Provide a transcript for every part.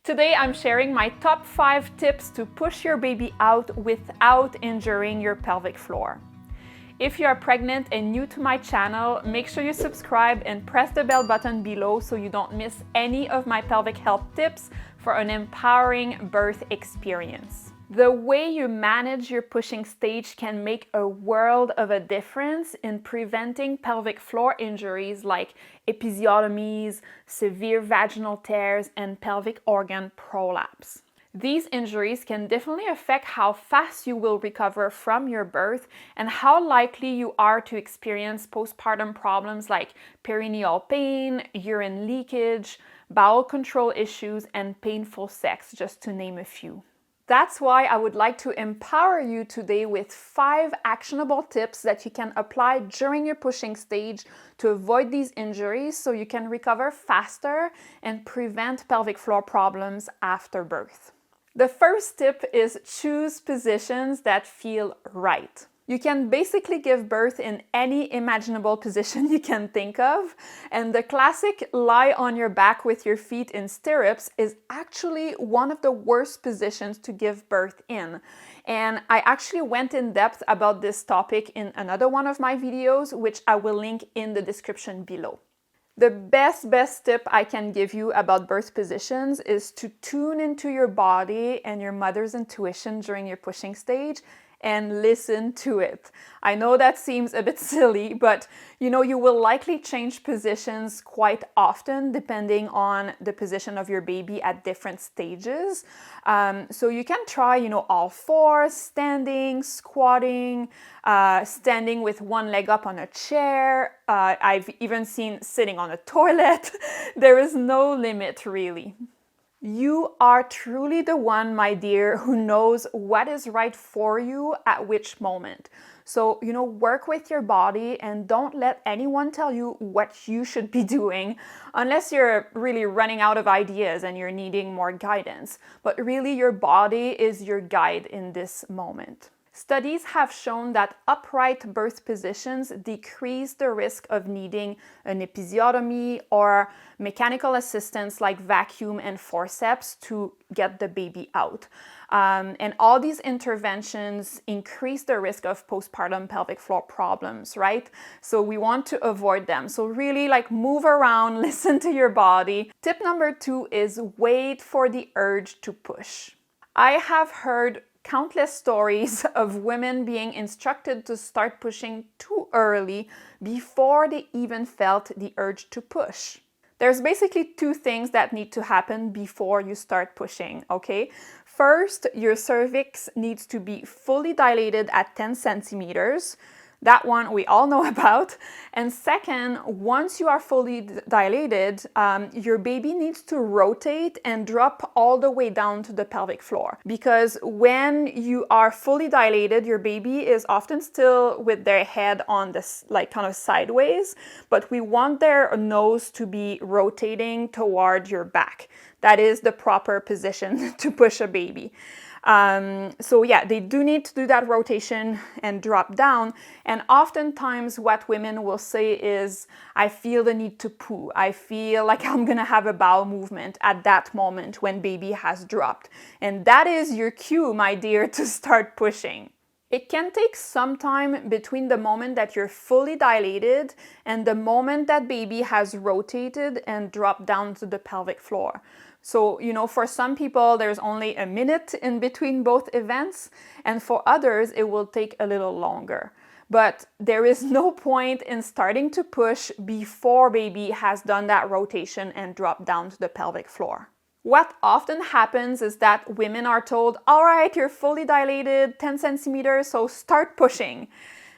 Today I'm sharing my top 5 tips to push your baby out without injuring your pelvic floor. If you are pregnant and new to my channel, make sure you subscribe and press the bell button below so you don't miss any of my pelvic health tips for an empowering birth experience. The way you manage your pushing stage can make a world of a difference in preventing pelvic floor injuries like episiotomies, severe vaginal tears, and pelvic organ prolapse. These injuries can definitely affect how fast you will recover from your birth and how likely you are to experience postpartum problems like perineal pain, urine leakage, bowel control issues, and painful sex, just to name a few. That's why I would like to empower you today with 5 actionable tips that you can apply during your pushing stage to avoid these injuries so you can recover faster and prevent pelvic floor problems after birth. The first tip is choose positions that feel right. You can basically give birth in any imaginable position you can think of, and the classic lie on your back with your feet in stirrups is actually one of the worst positions to give birth in. And I actually went in depth about this topic in another one of my videos, which I will link in the description below. The best tip I can give you about birth positions is to tune into your body and your mother's intuition during your pushing stage and listen to it. I know that seems a bit silly, but you will likely change positions quite often depending on the position of your baby at different stages. So you can try, all fours, standing, squatting, standing with one leg up on a chair. I've even seen sitting on a toilet. There is no limit, really. You are truly the one, my dear, who knows what is right for you at which moment. So, work with your body and don't let anyone tell you what you should be doing unless you're really running out of ideas and you're needing more guidance. But really, your body is your guide in this moment. Studies have shown that upright birth positions decrease the risk of needing an episiotomy or mechanical assistance like vacuum and forceps to get the baby out. And all these interventions increase the risk of postpartum pelvic floor problems, right? So we want to avoid them. So really move around, listen to your body. Tip number 2 is wait for the urge to push. I have heard countless stories of women being instructed to start pushing too early before they even felt the urge to push. There's basically 2 things that need to happen before you start pushing, okay? First, your cervix needs to be fully dilated at 10 centimeters. That one we all know about. And second, once you are fully dilated, your baby needs to rotate and drop all the way down to the pelvic floor. Because when you are fully dilated, your baby is often still with their head on this, kind of sideways, but we want their nose to be rotating toward your back. That is the proper position to push a baby. So yeah, they do need to do that rotation and drop down. And oftentimes what women will say is, I feel the need to poo. I feel like I'm gonna have a bowel movement at that moment when baby has dropped. And that is your cue, my dear, to start pushing. It can take some time between the moment that you're fully dilated and the moment that baby has rotated and dropped down to the pelvic floor. So, for some people, there's only a minute in between both events, and for others, it will take a little longer. But there is no point in starting to push before baby has done that rotation and dropped down to the pelvic floor. What often happens is that women are told, all right, you're fully dilated, 10 centimeters, so start pushing.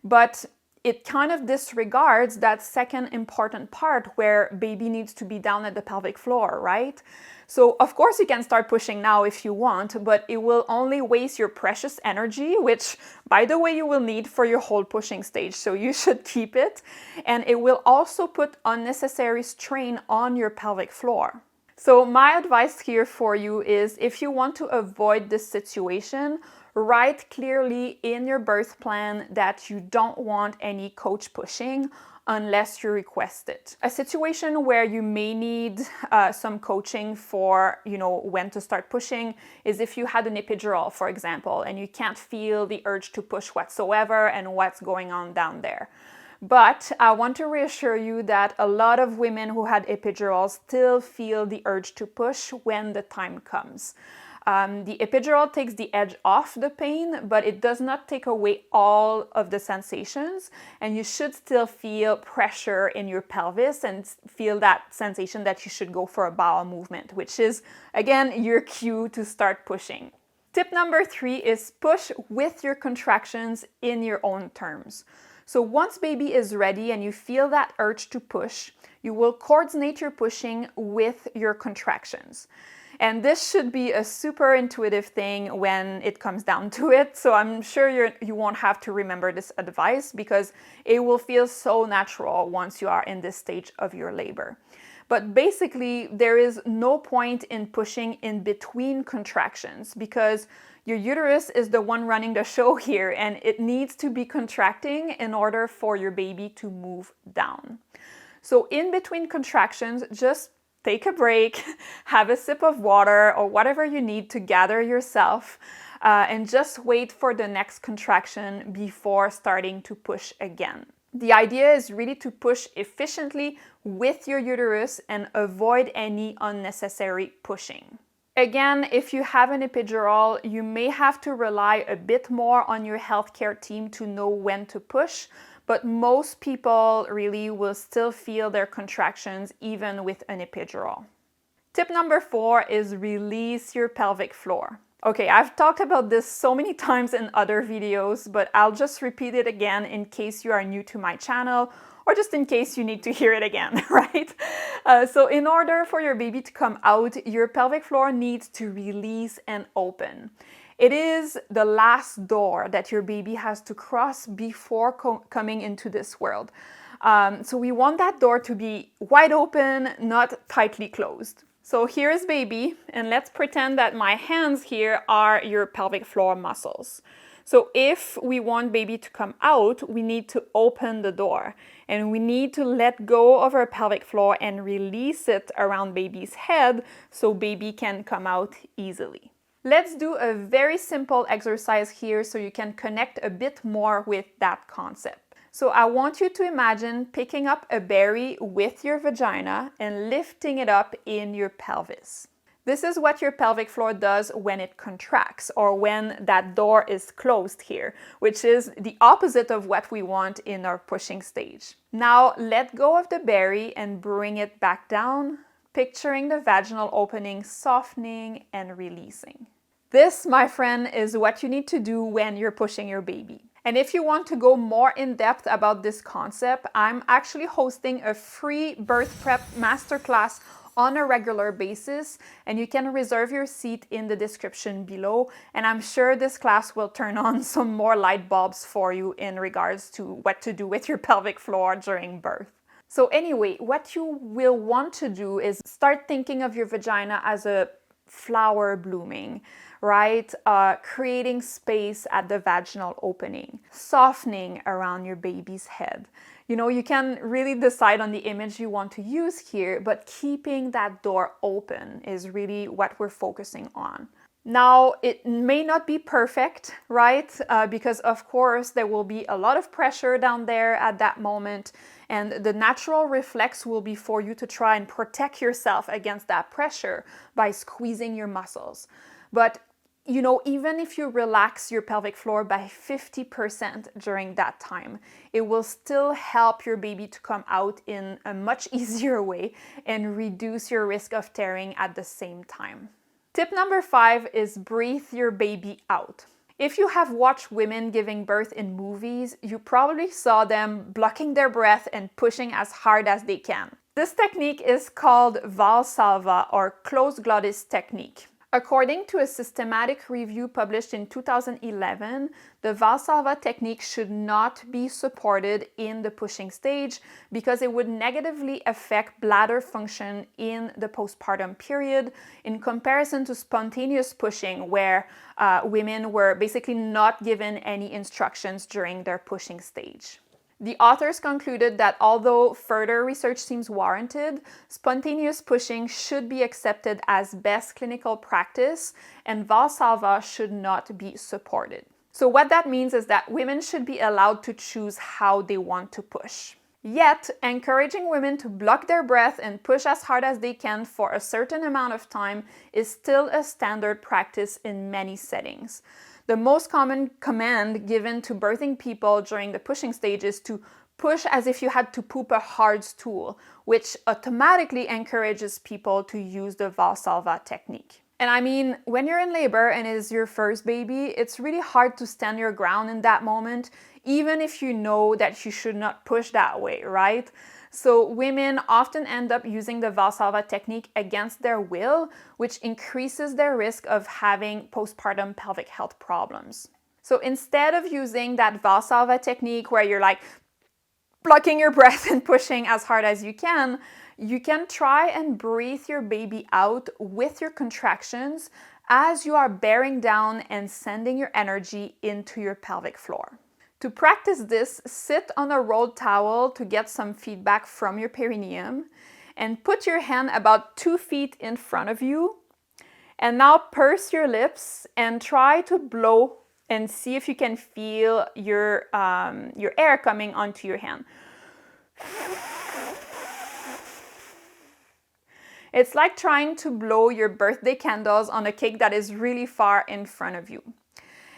But it kind of disregards that second important part where baby needs to be down at the pelvic floor, right? So of course you can start pushing now if you want, but it will only waste your precious energy, which by the way you will need for your whole pushing stage, so you should keep it. And it will also put unnecessary strain on your pelvic floor. So my advice here for you is, if you want to avoid this situation, write clearly in your birth plan that you don't want any coach pushing unless you request it. A situation where you may need some coaching for, when to start pushing is if you had an epidural, for example, and you can't feel the urge to push whatsoever and what's going on down there. But I want to reassure you that a lot of women who had epidurals still feel the urge to push when the time comes. The epidural takes the edge off the pain, but it does not take away all of the sensations, and you should still feel pressure in your pelvis and feel that sensation that you should go for a bowel movement, which is, again, your cue to start pushing. Tip number 3 is push with your contractions in your own terms. So once baby is ready and you feel that urge to push, you will coordinate your pushing with your contractions. And this should be a super intuitive thing when it comes down to it. So I'm sure you won't have to remember this advice because it will feel so natural once you are in this stage of your labor. But basically, there is no point in pushing in between contractions because your uterus is the one running the show here and it needs to be contracting in order for your baby to move down. So in between contractions, just take a break, have a sip of water or whatever you need to gather yourself, and just wait for the next contraction before starting to push again. The idea is really to push efficiently with your uterus and avoid any unnecessary pushing. Again, if you have an epidural, you may have to rely a bit more on your healthcare team to know when to push, but most people really will still feel their contractions even with an epidural. Tip number 4 is release your pelvic floor. Okay, I've talked about this so many times in other videos, but I'll just repeat it again in case you are new to my channel or just in case you need to hear it again, right? So in order for your baby to come out, your pelvic floor needs to release and open. It is the last door that your baby has to cross before coming into this world. So we want that door to be wide open, not tightly closed. So here's baby, and let's pretend that my hands here are your pelvic floor muscles. So if we want baby to come out, we need to open the door and we need to let go of our pelvic floor and release it around baby's head so baby can come out easily. Let's do a very simple exercise here so you can connect a bit more with that concept. So I want you to imagine picking up a berry with your vagina and lifting it up in your pelvis. This is what your pelvic floor does when it contracts or when that door is closed here, which is the opposite of what we want in our pushing stage. Now let go of the berry and bring it back down, picturing the vaginal opening softening and releasing. This, my friend, is what you need to do when you're pushing your baby. And if you want to go more in depth about this concept, I'm actually hosting a free birth prep masterclass on a regular basis, and you can reserve your seat in the description below. And I'm sure this class will turn on some more light bulbs for you in regards to what to do with your pelvic floor during birth. So anyway, what you will want to do is start thinking of your vagina as a flower blooming, right? Creating space at the vaginal opening, softening around your baby's head. You can really decide on the image you want to use here, but keeping that door open is really what we're focusing on. Now, it may not be perfect, right? Because of course there will be a lot of pressure down there at that moment, and the natural reflex will be for you to try and protect yourself against that pressure by squeezing your muscles. But even if you relax your pelvic floor by 50% during that time, it will still help your baby to come out in a much easier way and reduce your risk of tearing at the same time. Tip number 5 is breathe your baby out. If you have watched women giving birth in movies, you probably saw them blocking their breath and pushing as hard as they can. This technique is called Valsalva or closed glottis technique. According to a systematic review published in 2011, the Valsalva technique should not be supported in the pushing stage because it would negatively affect bladder function in the postpartum period in comparison to spontaneous pushing where women were basically not given any instructions during their pushing stage. The authors concluded that although further research seems warranted, spontaneous pushing should be accepted as best clinical practice, and Valsalva should not be supported. So what that means is that women should be allowed to choose how they want to push. Yet, encouraging women to block their breath and push as hard as they can for a certain amount of time is still a standard practice in many settings. The most common command given to birthing people during the pushing stage is to push as if you had to poop a hard stool, which automatically encourages people to use the Valsalva technique. And I mean, when you're in labor and it is your first baby, it's really hard to stand your ground in that moment, even if you know that you should not push that way, right? So women often end up using the Valsalva technique against their will, which increases their risk of having postpartum pelvic health problems. So instead of using that Valsalva technique where you're like blocking your breath and pushing as hard as you can try and breathe your baby out with your contractions as you are bearing down and sending your energy into your pelvic floor. To practice this, sit on a rolled towel to get some feedback from your perineum and put your hand about 2 feet in front of you. And now purse your lips and try to blow and see if you can feel your air coming onto your hand. It's like trying to blow your birthday candles on a cake that is really far in front of you.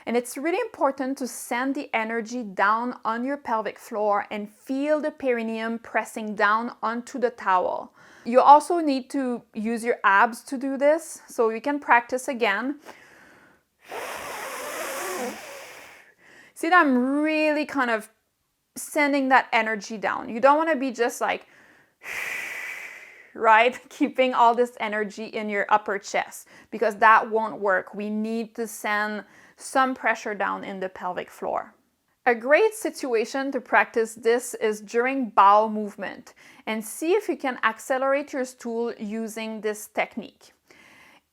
And it's really important to send the energy down on your pelvic floor and feel the perineum pressing down onto the towel. You also need to use your abs to do this, so you can practice again. See that I'm really kind of sending that energy down. You don't want to be just like, right? Keeping all this energy in your upper chest, because that won't work. We need to send some pressure down in the pelvic floor. A great situation to practice this is during bowel movement, and see if you can accelerate your stool using this technique.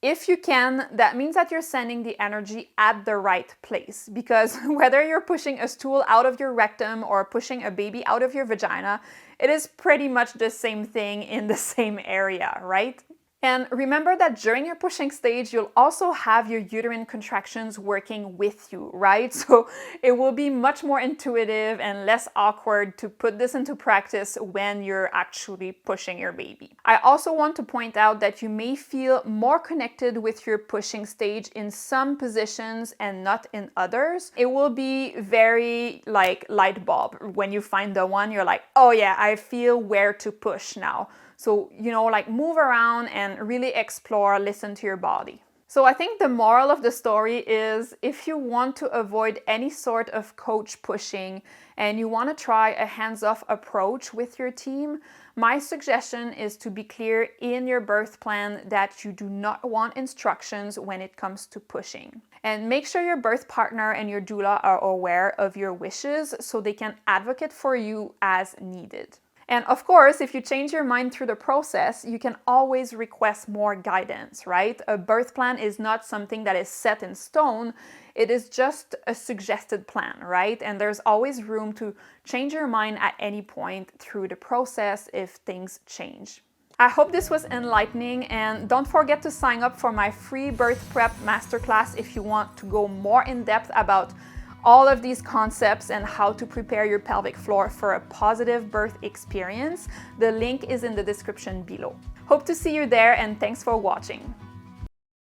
If you can, that means that you're sending the energy at the right place, because whether you're pushing a stool out of your rectum or pushing a baby out of your vagina, it is pretty much the same thing in the same area, right? And remember that during your pushing stage, you'll also have your uterine contractions working with you, right? So it will be much more intuitive and less awkward to put this into practice when you're actually pushing your baby. I also want to point out that you may feel more connected with your pushing stage in some positions and not in others. It will be very like light bulb. When you find the one, you're like, oh yeah, I feel where to push now. So, like move around and really explore, listen to your body. So I think the moral of the story is if you want to avoid any sort of coach pushing and you want to try a hands-off approach with your team, my suggestion is to be clear in your birth plan that you do not want instructions when it comes to pushing. And make sure your birth partner and your doula are aware of your wishes so they can advocate for you as needed. And of course, if you change your mind through the process, you can always request more guidance, right? A birth plan is not something that is set in stone. It is just a suggested plan, right? And there's always room to change your mind at any point through the process if things change. I hope this was enlightening, and don't forget to sign up for my free birth prep masterclass if you want to go more in depth about all of these concepts and how to prepare your pelvic floor for a positive birth experience. The link is in the description below. Hope to see you there, and thanks for watching.